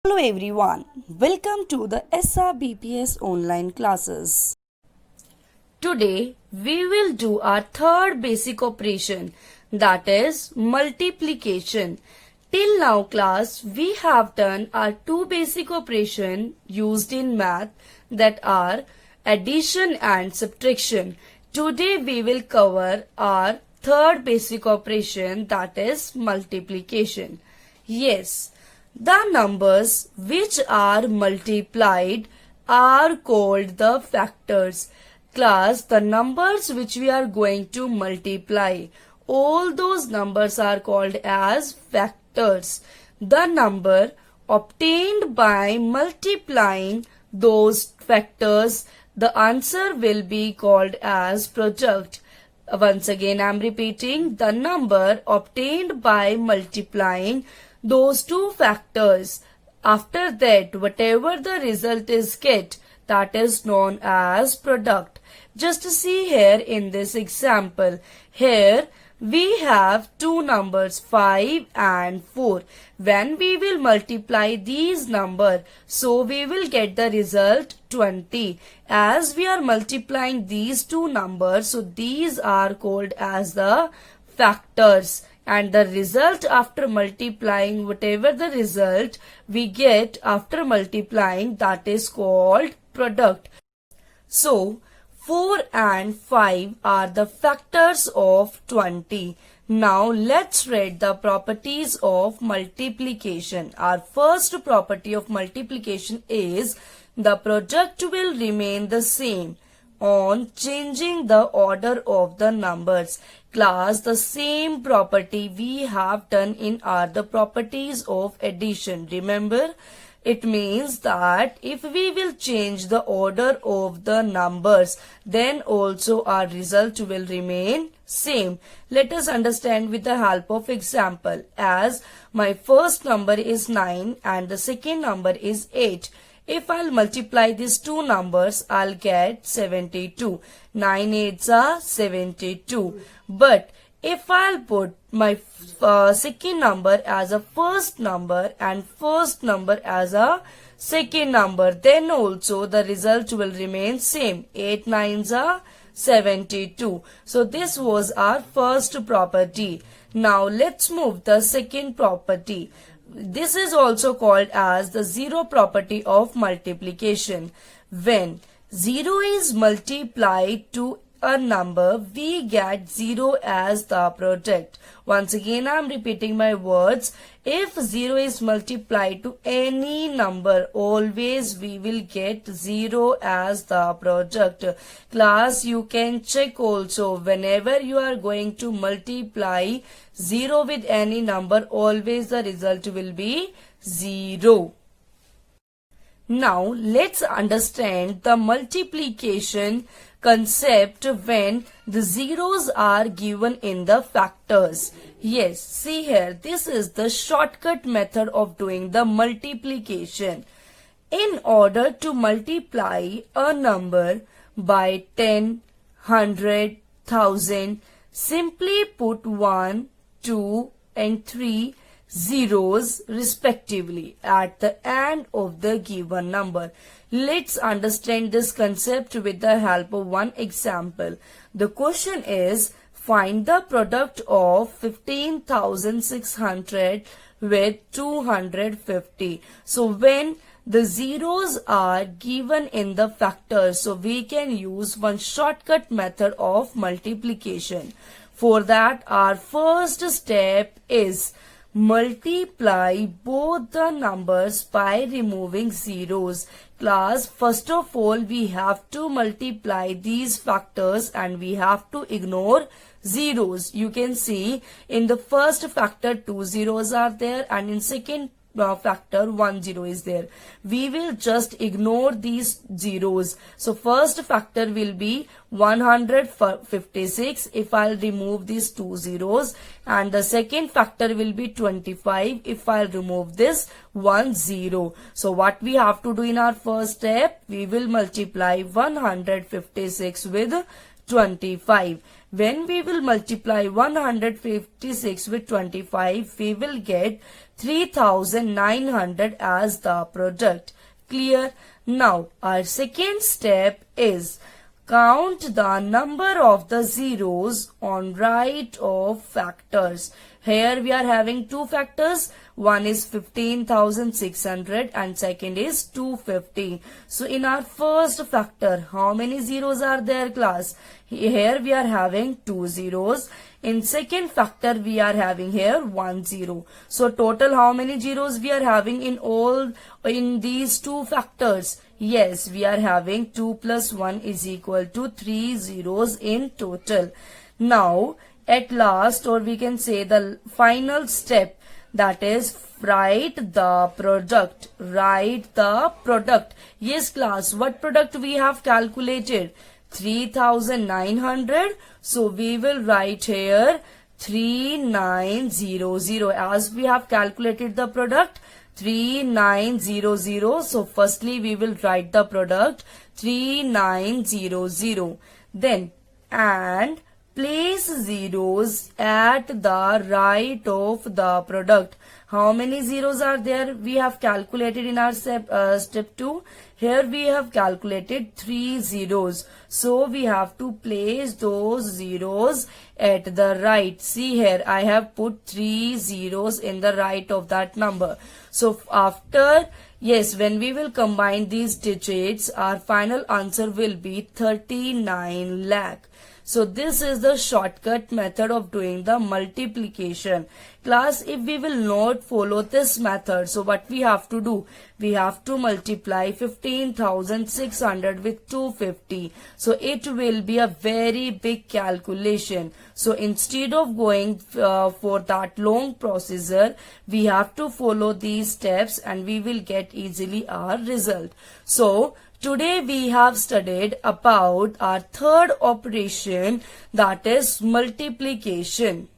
Hello everyone, welcome to the SRBPS online classes. Today we will do our third basic operation, that is multiplication. Till now class we have done our two basic operation used in math, that are addition and subtraction. Today we will cover our third basic operation, that is multiplication. Yes, the numbers which are multiplied are called the factors. Class, the numbers which we are going to multiply, all those numbers are called as factors. The number obtained by multiplying those factors, the answer will be called as product. Once again I am repeating, the number obtained by multiplying those two factors, after that whatever the result is get, that is known as product. Just see here in this example, here we have two numbers 5 and 4. When we will multiply these numbers, so we will get the result 20. As we are multiplying these two numbers, so these are called as the factors. And the result after multiplying, whatever the result we get after multiplying, that is called product. So 4 and 5 are the factors of 20. Now let's read the properties of multiplication. Our first property of multiplication is the product will remain the same on changing the order of the numbers. Class, the same property we have done in the properties of addition. Remember, it means that if we will change the order of the numbers, then also our result will remain same. Let us understand with the help of example. As my first number is 9 and the second number is 8. If I'll multiply these two numbers, I'll get 72. 9 8s are 72. But if I'll put my second number as a first number and first number as a second number, then also the result will remain same. 8 9s are 72. So this was our first property. Now let's move the second property. This is also called as the zero property of multiplication. When 0 is multiplied to a number, we get 0 as the product. Once again I am repeating my words. If 0 is multiplied to any number, always we will get 0 as the product. Class, you can check also, whenever you are going to multiply 0 with any number, always the result will be 0. Now let's understand the multiplication concept when the zeros are given in the factors. Yes, see here, this is the shortcut method of doing the multiplication. In order to multiply a number by 10, 100, 1000, simply put 1, 2 and 3 zeros respectively at the end of the given number. Let's understand this concept with the help of one example. The question is, find the product of 15,600 with 250. So when the zeros are given in the factors, so we can use one shortcut method of multiplication. For that, our first step is multiply both the numbers by removing zeros. Class, first of all we have to multiply these factors and we have to ignore zeros. You can see in the first factor 2 zeros are there and in second factor 1 0 is there. We will just ignore these zeros. So first factor will be 156 if I'll remove these 2 zeros, and the second factor will be 25 if I'll remove this 1 0. So what we have to do in our first step, we will multiply 156 with 25. When we will multiply 156 with 25, we will get 3900 as the product. Clear? Now, our second step is count the number of the zeros on right of factors. Here we are having two factors. One is 15,600 and second is 250. So in our first factor, how many zeros are there, class? Here we are having two zeros. In second factor, we are having here 1 0. So total how many zeros we are having in these two factors? Yes, we are having 2 plus 1 is equal to 3 zeros in total. Now, at last, or we can say the final step, that is write the product. Write the product. Yes, class, what product we have calculated? 3900. So we will write here 3900 as we have calculated the product 3900. So firstly we will write the product 3900. Then and place zeros at the right of the product. How many zeros are there? We have calculated in our step 2. Here we have calculated 3 zeros. So we have to place those zeros at the right. See here, I have put 3 zeros in the right of that number. So after, yes, when we will combine these digits, our final answer will be 39 lakh. So this is the shortcut method of doing the multiplication. Class, if we will not follow this method, so what we have to do? We have to multiply 15,600 with 250. So it will be a very big calculation. So instead of going for that long procedure, we have to follow these steps and we will get easily our result. So today we have studied about our third operation, that is multiplication.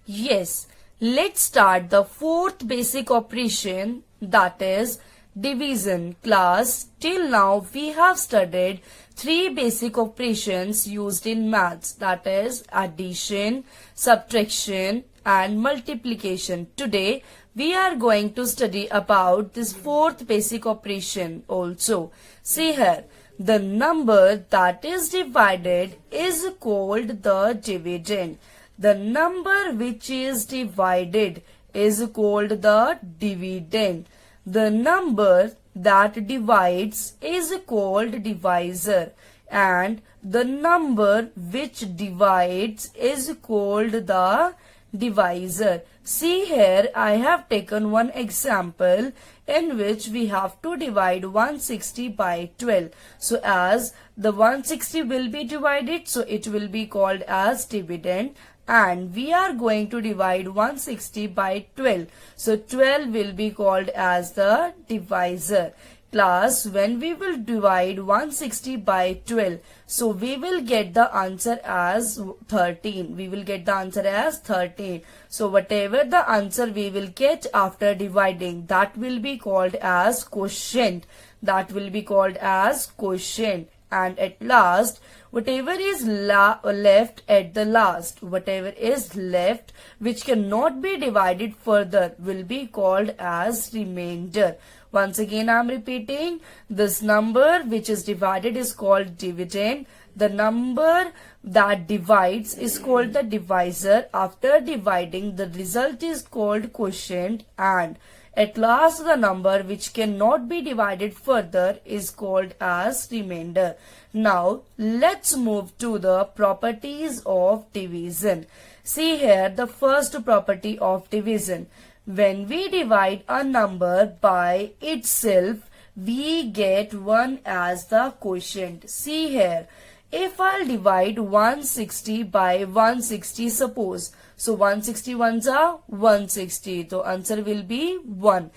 Yes, let's start the fourth basic operation, that is division. Class, till now we have studied three basic operations used in maths, that is addition, subtraction and multiplication. Today we are going to study about this fourth basic operation also. See here, the number that is divided is called the dividend. The number which is divided is called the dividend. The number that divides is called divisor. And the number which divides is called the divisor. See here, I have taken one example in which we have to divide 160 by 12. So as the 160 will be divided, so it will be called as dividend. And we are going to divide 160 by 12. So 12 will be called as the divisor. Class, when we will divide 160 by 12, so we will get the answer as 13. We will get the answer as 13. So whatever the answer we will get after dividing, that will be called as quotient. That will be called as quotient. And at last, whatever is left at the last, whatever is left which cannot be divided further will be called as remainder. Once again I am repeating, this number which is divided is called dividend. The number that divides is called the divisor. After dividing, the result is called quotient, and at last the number which cannot be divided further is called as remainder. Now let's move to the properties of division. See here the first property of division. When we divide a number by itself, we get 1 as the quotient. See here, if I'll divide 160 by 160, suppose, so 160 ones are 160, so answer will be 1.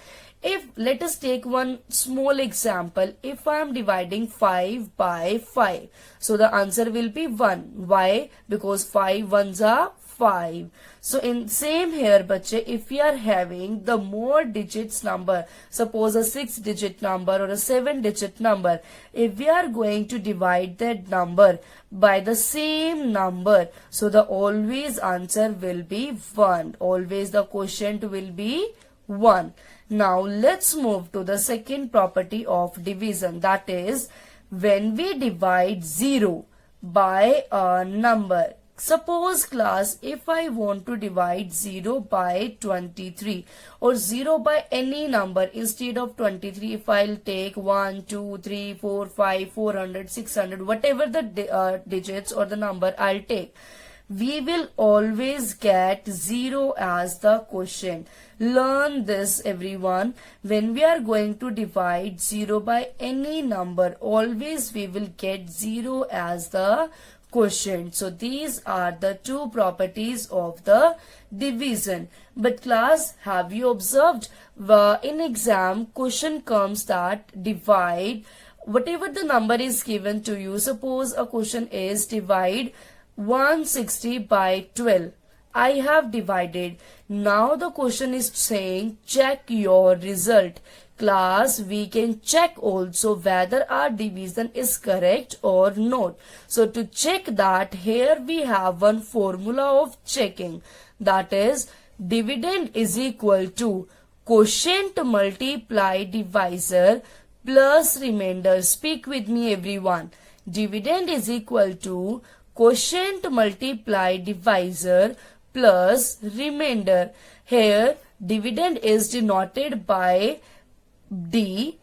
If, let us take one small example, if I am dividing 5 by 5, so the answer will be 1. Why? Because 5 ones are 5. So in same here bache, if we are having the more digits number, suppose a 6-digit number or a 7-digit number, if we are going to divide that number by the same number, so the always answer will be 1. Always the quotient will be 1. Now let's move to the second property of division, that is when we divide 0 by a number. Suppose class, if I want to divide 0 by 23 or 0 by any number instead of 23, if I'll take 1, 2, 3, 4, 5, 400, 600, whatever the digits or the number I'll take, we will always get 0 as the quotient. Learn this everyone. When we are going to divide 0 by any number, always we will get 0 as the quotient. So these are the two properties of the division. But class, have you observed in exam question comes that divide, whatever the number is given to you, suppose a question is divide 160 by 12. I have divided. Now the question is saying check your result. Class, we can check also whether our division is correct or not. So to check that, here we have one formula of checking, that is dividend is equal to quotient multiply divisor plus remainder. Speak with me everyone. Dividend is equal to quotient multiply divisor plus remainder. Here dividend is denoted by D,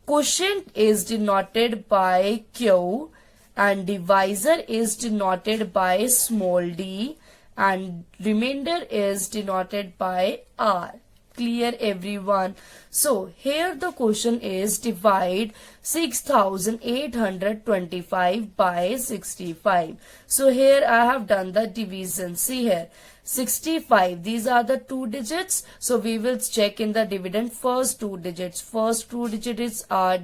quotient is denoted by Q, and divisor is denoted by small d, and remainder is denoted by R. Clear everyone? So here the question is divide 6825 by 65. So here I have done the division. See here 65, these are the two digits, so we will check in the dividend first two digits. First two digits are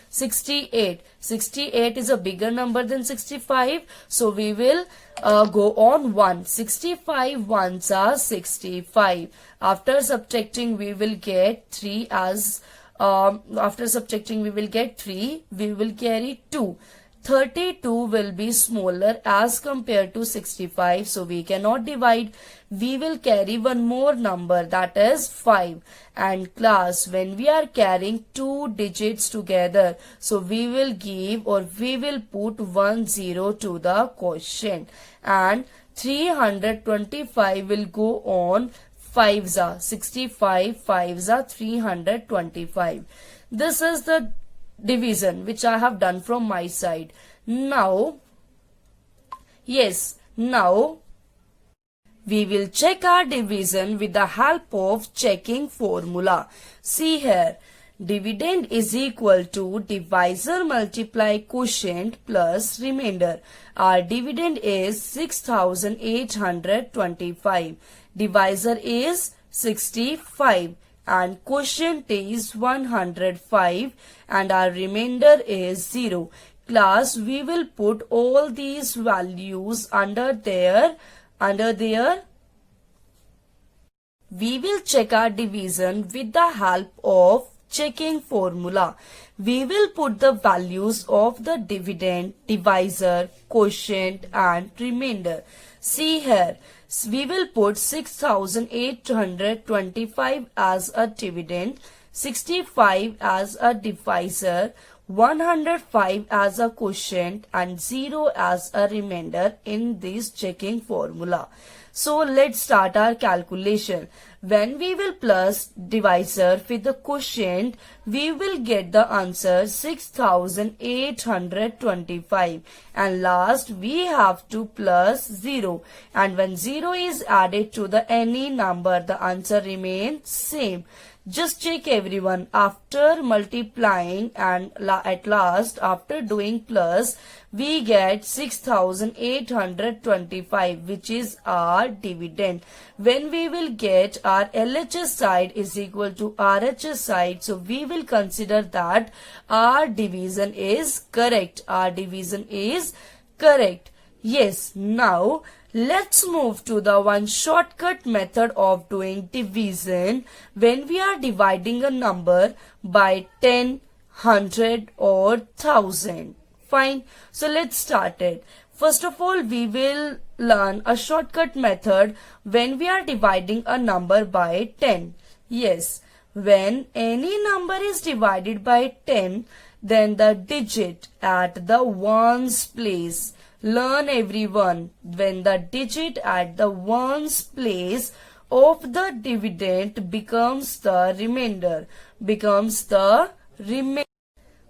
68. 68 is a bigger number than 65, so we will go on 1. 65 ones are 65. After subtracting we will get 3 as after subtracting we will get 3, we will carry 2. 32 will be smaller as compared to 65, so we cannot divide. We will carry one more number, that is 5. And class, when we are carrying two digits together, so we will give or we will put 10 to the quotient, and 325 will go on 5s are 65, 5s are 325. This is the division which I have done from my side. Now we will check our division with the help of checking formula. See here, dividend is equal to divisor multiply quotient plus remainder. Our dividend is 6825. Divisor is 65. And quotient is 105 and our remainder is 0. Class, we will put all these values under there. We will check our division with the help of checking formula. We will put the values of the dividend, divisor, quotient and remainder. See here, we will put 6825 as a dividend, 65 as a divisor, 105 as a quotient and 0 as a remainder in this checking formula. So let's start our calculation. When we will plus divisor with the quotient, we will get the answer 6825, and last we have to plus 0, and when 0 is added to the any number, the answer remains same. Just check everyone, after multiplying and at last after doing plus, we get 6825, which is our dividend. When we will get our LHS side is equal to RHS side, so we will consider that our division is correct. Our division is correct. Yes, now let's move to the one shortcut method of doing division when we are dividing a number by 10, 100 or 1000. Fine. So let's start it. First of all, we will learn a shortcut method when we are dividing a number by 10. Yes, when any number is divided by 10, then the digit at the ones place. Learn everyone. When the digit at the ones place of the dividend becomes the remainder.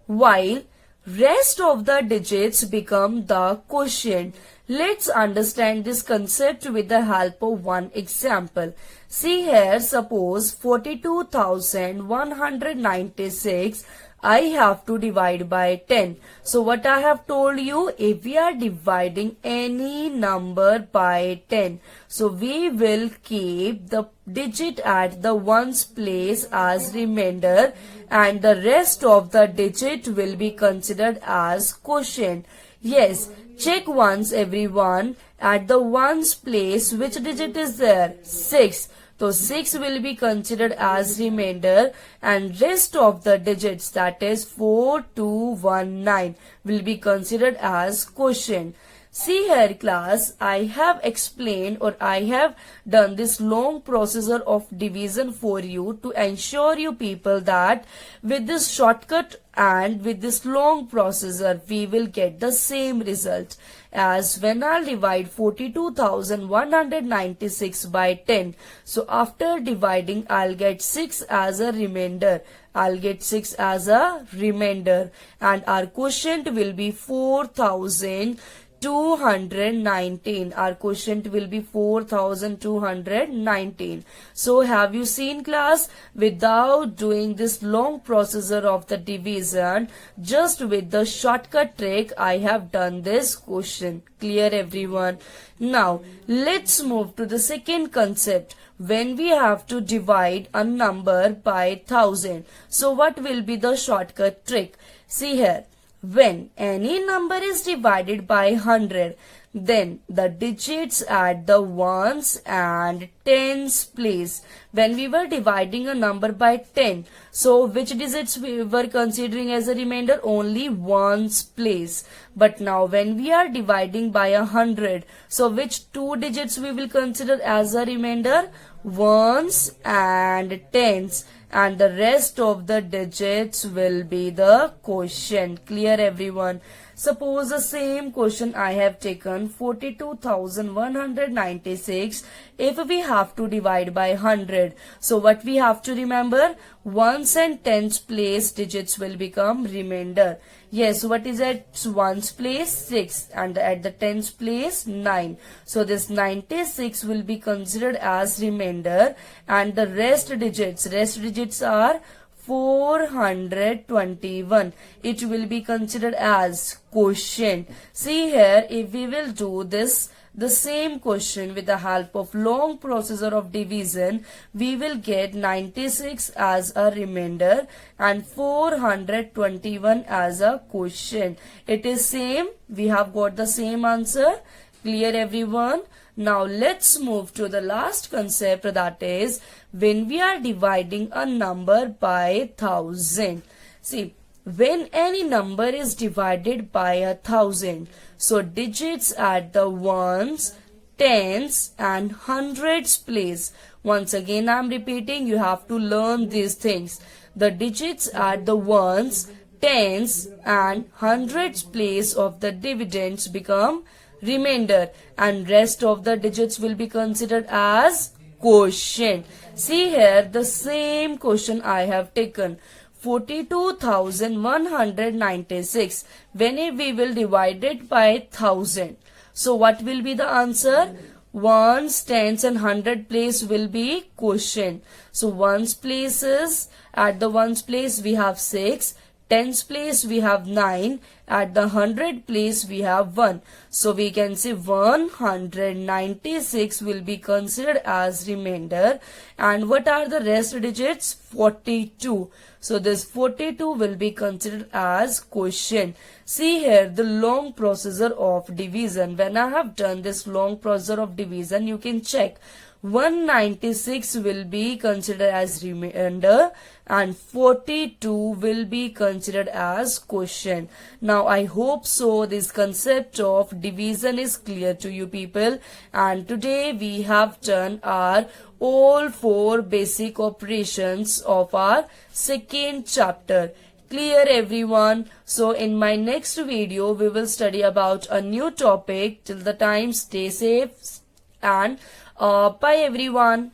While rest of the digits become the quotient. Let's understand this concept with the help of one example. See here, suppose 42,196 I have to divide by 10. So what I have told you, if we are dividing any number by 10, so we will keep the digit at the ones place as remainder and the rest of the digit will be considered as quotient. Yes, check once everyone, at the ones place which digit is there? 6. So 6 will be considered as remainder and rest of the digits, that is 4219, will be considered as quotient. See here class, I have explained or I have done this long procedure of division for you to ensure you people that with this shortcut and with this long procedure we will get the same result. As when I'll divide 42,196 by 10, so after dividing I'll get 6 as a remainder. And our quotient will be 4,219. Our quotient will be 4,219. So have you seen class, without doing this long procedure of the division, just with the shortcut trick I have done this question. Clear everyone? Now let's move to the second concept. When we have to divide a number by 1000, so what will be the shortcut trick? See here, when any number is divided by 100, then the digits at the ones and tens place. When we were dividing a number by 10, so which digits we were considering as a remainder? Only ones place. But now when we are dividing by 100, so which two digits we will consider as a remainder? Ones and tens, and the rest of the digits will be the quotient. Clear everyone? Suppose the same question I have taken 42,196. If we have to divide by 100, so what we have to remember? Ones and tens place digits will become remainder. Yes, what is at ones place? 6, and at the tens place 9. So this 96 will be considered as remainder and the rest digits are 421. It will be considered as quotient. See here, if we will do this, the same question with the help of long procedure of division, we will get 96 as a remainder and 421 as a quotient. It is same. We have got the same answer. Clear everyone? Now let's move to the last concept, that is when we are dividing a number by 1000. See, when any number is divided by 1000, so digits at the ones, tens and hundreds place. Once again I am repeating, you have to learn these things. The digits at the ones, tens and hundreds place of the dividends become remainder and rest of the digits will be considered as quotient. See here, the same question I have taken 42,196. When we will divide it by 1000, so what will be the answer? Ones, tens and hundred place will be quotient. So ones places, at the ones place we have 6, tens place we have 9, at the 100 place we have 1. So we can say 196 will be considered as remainder. And what are the rest digits? 42. So this 42 will be considered as quotient. See here the long procedure of division. When I have done this long procedure of division, you can check. 196 will be considered as remainder and 42 will be considered as quotient. Now I hope so this concept of division is clear to you people, and today we have done our all 4 basic operations of our second chapter. Clear everyone? So in my next video we will study about a new topic. Till the time, stay safe and bye everyone.